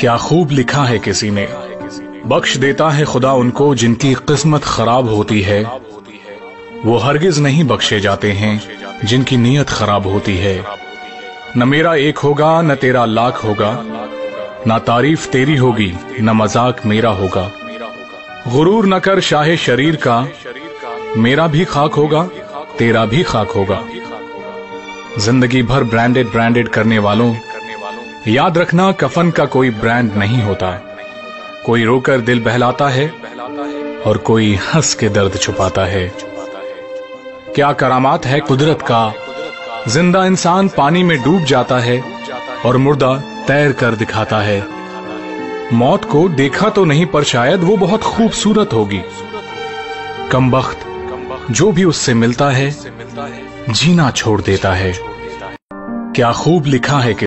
क्या खूब लिखा है किसी ने, बख्श देता है खुदा उनको जिनकी किस्मत खराब होती है। वो हरगिज नहीं बख्शे जाते हैं जिनकी नीयत खराब होती है। न मेरा एक होगा न तेरा लाख होगा, ना तारीफ तेरी होगी न मजाक मेरा होगा। गुरूर न कर शाहे शरीर का, मेरा भी खाक होगा तेरा भी खाक होगा। जिंदगी भर ब्रांडेड ब्रांडेड करने वालों, याद रखना कफन का कोई ब्रांड नहीं होता। कोई रोकर दिल बहलाता है और कोई हंस के दर्द छुपाता है। क्या करामात है कुदरत का, जिंदा इंसान पानी में डूब जाता है और मुर्दा तैर कर दिखाता है। मौत को देखा तो नहीं पर शायद वो बहुत खूबसूरत होगी। कमबख्त जो भी उससे मिलता है जीना छोड़ देता है। क्या खूब लिखा है कि